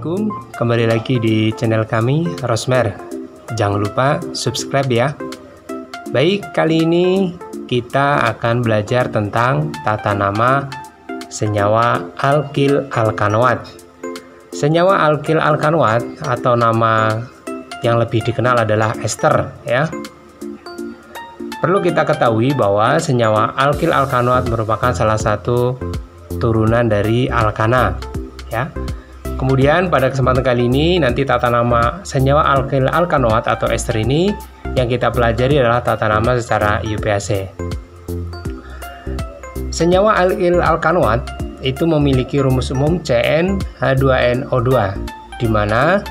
Assalamualaikum, kembali lagi di channel kami Rosmer. Jangan lupa subscribe ya. Baik, kali ini kita akan belajar tentang tata nama senyawa alkil alkanoat. Senyawa alkil alkanoat atau nama yang lebih dikenal adalah ester ya. Perlu kita ketahui bahwa senyawa alkil alkanoat merupakan salah satu turunan dari alkana ya. Kemudian pada kesempatan kali ini nanti tata nama senyawa alkil alkanoat atau ester ini yang kita pelajari adalah tata nama secara IUPAC. Senyawa alkil alkanoat itu memiliki rumus umum CnH2nO2 di mana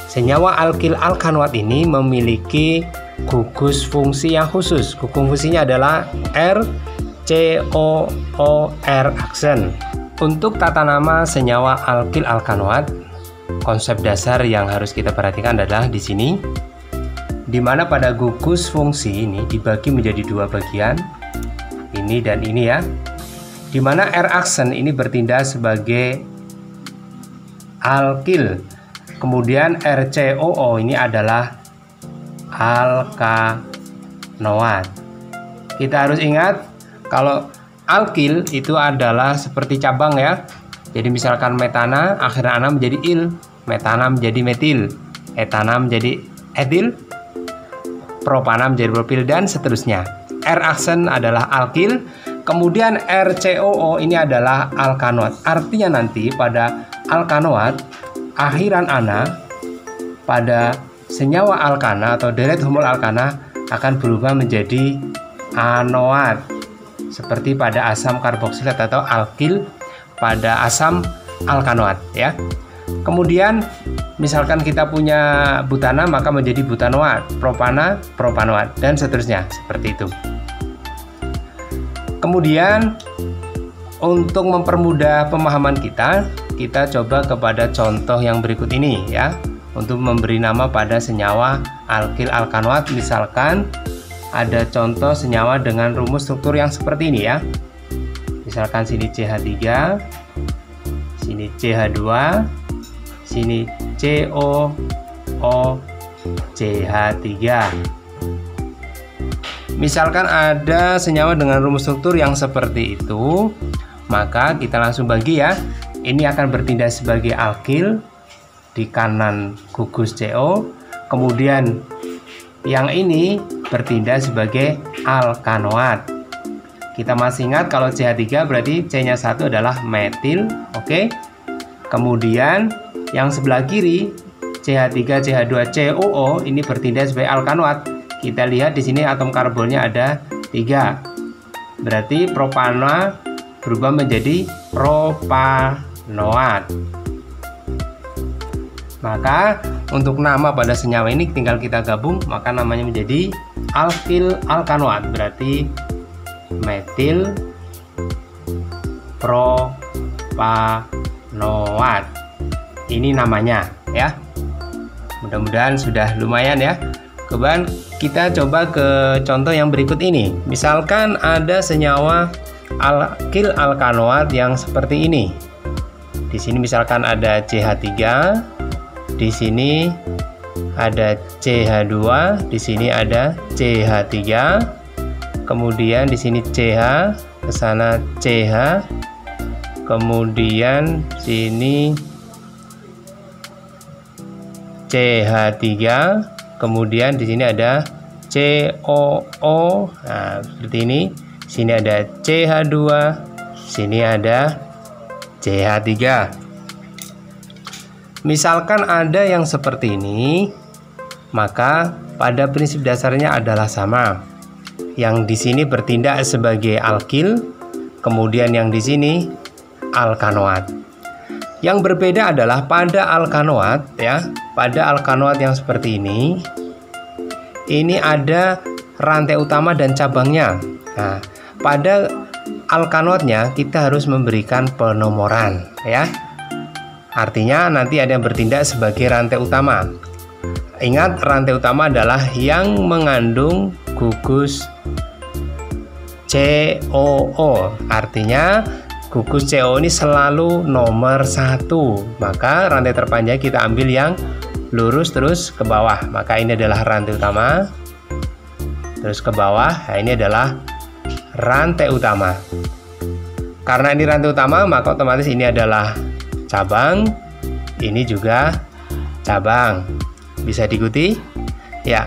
senyawa alkil alkanoat ini memiliki gugus fungsi yang khusus. Gugus fungsinya adalah RCOOR aksen. Untuk tata nama senyawa alkil alkanoat, konsep dasar yang harus kita perhatikan adalah di sini, di mana pada gugus fungsi ini dibagi menjadi dua bagian, ini dan ini ya, di mana R aksen ini bertindak sebagai alkil, kemudian RCOO ini adalah alkanoat. Kita harus ingat kalau alkil itu adalah seperti cabang ya. Jadi misalkan metana, akhirnya ana menjadi il, metana menjadi metil, etana menjadi etil, propana menjadi propil dan seterusnya. R aksen adalah alkil, kemudian RCOO ini adalah alkanoat. Artinya nanti pada alkanoat akhiran ana pada senyawa alkana atau deret homol alkana akan berubah menjadi anoat. Seperti pada asam karboksilat atau alkil pada asam alkanoat ya. Kemudian misalkan kita punya butana maka menjadi butanoat, propana propanoat dan seterusnya seperti itu. Kemudian untuk mempermudah pemahaman kita coba kepada contoh yang berikut ini ya, untuk memberi nama pada senyawa alkil alkanoat. Misalkan ada contoh senyawa dengan rumus struktur yang seperti ini ya. Misalkan sini CH3, sini CH2, sini COOCH3. Misalkan ada senyawa dengan rumus struktur yang seperti itu, maka kita langsung bagi ya. Ini akan bertindak sebagai alkil di kanan gugus CO, kemudian yang ini bertindak sebagai alkanoat. Kita masih ingat kalau CH3 berarti C-nya 1 adalah metil, oke. Kemudian yang sebelah kiri CH3, CH2, COO ini bertindak sebagai alkanoat. Kita lihat di sini atom karbonnya ada 3. Berarti propana berubah menjadi propanoat. Maka untuk nama pada senyawa ini tinggal kita gabung, maka namanya menjadi alkil alkanoat, berarti metil propanoat. Ini namanya ya. Mudah-mudahan sudah lumayan ya. Kemudian kita coba ke contoh yang berikut ini. Misalkan ada senyawa alkil alkanoat yang seperti ini. Di sini misalkan ada CH3, di sini ada CH2, di sini ada CH3, kemudian di sini CH, ke sana CH, kemudian sini CH3, kemudian di sini ada COO. Nah, seperti ini. Sini ada CH2, sini ada CH3. Misalkan ada yang seperti ini, maka pada prinsip dasarnya adalah sama. Yang di sini bertindak sebagai alkil, kemudian yang di sini alkanoat. Yang berbeda adalah pada alkanoat ya, pada alkanoat yang seperti ini ada rantai utama dan cabangnya. Nah, pada alkanoatnya kita harus memberikan penomoran ya. Artinya nanti ada yang bertindak sebagai rantai utama. Ingat, rantai utama adalah yang mengandung gugus COO. Artinya gugus CO ini selalu nomor 1, maka rantai terpanjang kita ambil yang lurus terus ke bawah. Maka ini adalah rantai utama, terus ke bawah. Nah, ini adalah rantai utama. Karena ini rantai utama, maka otomatis ini adalah cabang, ini juga cabang. Bisa diikuti? Ya.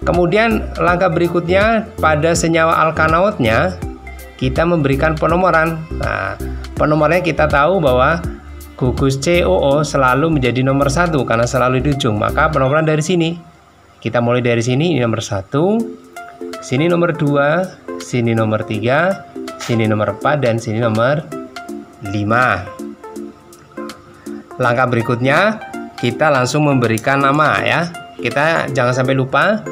Kemudian langkah berikutnya, pada senyawa alkanoidnya kita memberikan penomoran. Nah, penomorannya kita tahu bahwa gugus COO selalu menjadi nomor 1 karena selalu di ujung. Maka penomoran dari sini. Kita mulai dari sini, ini nomor 1, sini nomor 2, sini nomor 3, sini nomor 4, dan sini nomor 5. Langkah berikutnya, kita langsung memberikan nama ya. Kita jangan sampai lupa.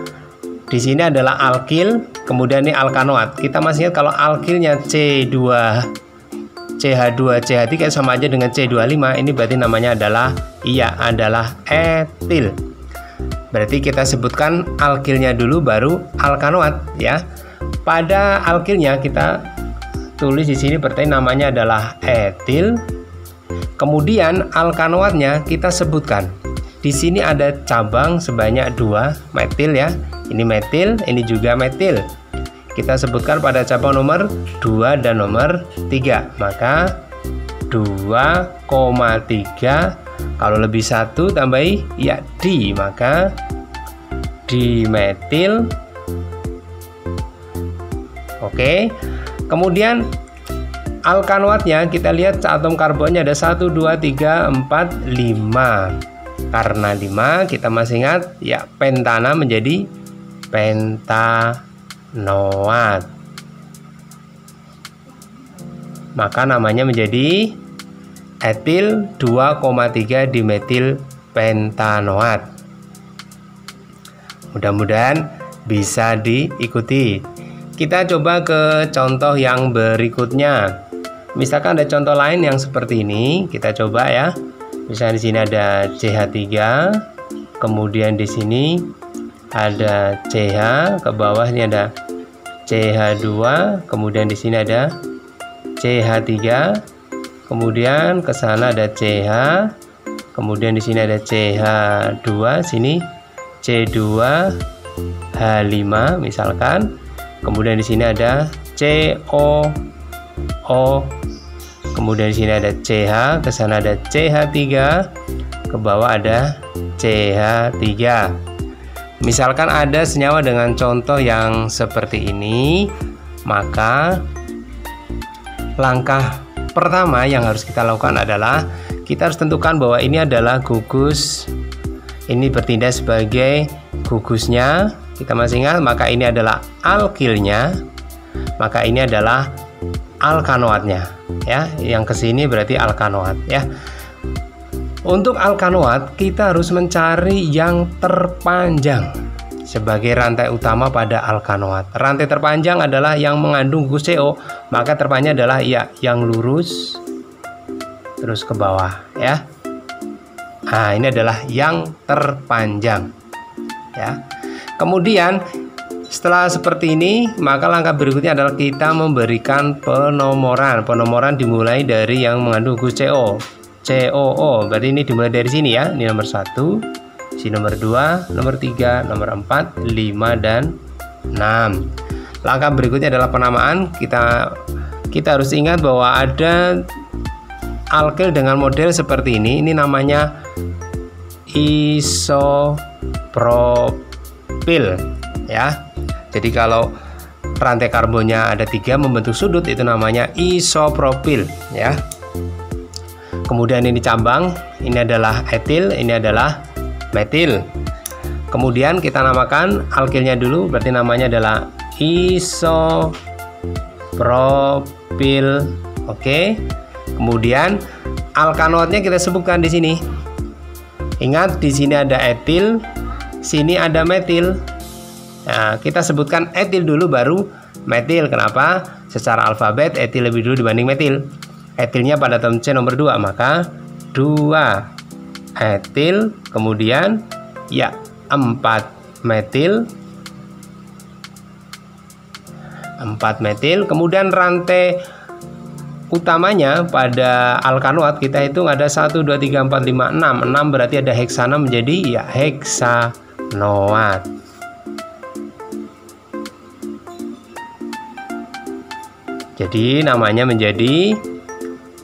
Di sini adalah alkil, kemudian ini alkanoat. Kita masih ingat kalau alkilnya C2, CH2, CH3 sama aja dengan C25. Ini berarti namanya adalah etil. Berarti kita sebutkan alkilnya dulu baru alkanoat ya. Pada alkilnya kita tulis di sini berarti namanya adalah etil. Kemudian alkanoatnya kita sebutkan. Di sini ada cabang sebanyak 2 metil ya. Ini metil, ini juga metil. Kita sebutkan pada cabang nomor 2 dan nomor 3. Maka 2,3 kalau lebih 1 tambahi ya di, maka dimetil. Oke. Kemudian alkanoatnya kita lihat atom karbonnya ada 1, 2, 3, 4, 5. Karena 5 kita masih ingat ya pentana menjadi pentanoat. Maka namanya menjadi etil 2,3 dimetil pentanoat. Mudah-mudahan bisa diikuti. Kita coba ke contoh yang berikutnya. Misalkan ada contoh lain yang seperti ini, kita coba ya. Misalnya di sini ada CH3, kemudian di sini ada CH, ke bawah ini ada CH2, kemudian di sini ada CH3, kemudian ke sana ada CH, kemudian di sini ada CH2, sini C2H5 misalkan, kemudian di sini ada COO, kemudian di sini ada CH, ke sana ada CH3, ke bawah ada CH3. Misalkan ada senyawa dengan contoh yang seperti ini, maka langkah pertama yang harus kita lakukan adalah kita harus tentukan bahwa ini adalah gugus, ini bertindak sebagai gugusnya. Kita masih ingat, maka ini adalah alkilnya, maka ini adalah alkanoatnya ya. Yang kesini berarti alkanoat ya. Untuk alkanoat kita harus mencari yang terpanjang sebagai rantai utama pada alkanoat. Rantai terpanjang adalah yang mengandung gugus CO, maka terpanjang adalah ya yang lurus terus ke bawah ya. Nah, ini adalah yang terpanjang ya. Kemudian setelah seperti ini, maka langkah berikutnya adalah kita memberikan penomoran. Penomoran dimulai dari yang mengandung gugus CO. COO, berarti ini dimulai dari sini ya. Ini nomor 1, sini nomor 2, nomor 3, nomor 4, 5, dan 6. Langkah berikutnya adalah penamaan. Kita harus ingat bahwa ada alkil dengan model seperti ini. Ini namanya isopropil ya. Jadi kalau rantai karbonnya ada 3 membentuk sudut, itu namanya isopropil ya. Kemudian ini cabang, ini adalah etil, ini adalah metil. Kemudian kita namakan alkilnya dulu, berarti namanya adalah isopropil. Oke. Kemudian alkanoatnya kita sebutkan di sini. Ingat, di sini ada etil, sini ada metil. Nah, kita sebutkan etil dulu baru metil. Kenapa? Secara alfabet etil lebih dulu dibanding metil. Etilnya pada atom C nomor 2, maka 2 etil, kemudian ya 4 metil, kemudian rantai utamanya pada alkanoat kita hitung ada 1, 2, 3, 4, 5, 6. 6 berarti ada heksana menjadi ya heksanoat. Jadi namanya menjadi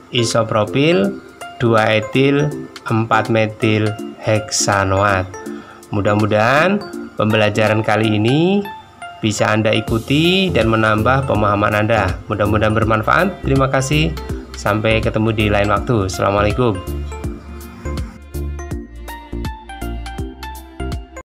isopropil 2 etil 4 metil heksanoat. Mudah-mudahan pembelajaran kali ini bisa Anda ikuti dan menambah pemahaman Anda. Mudah-mudahan bermanfaat. Terima kasih. Sampai ketemu di lain waktu. Assalamualaikum.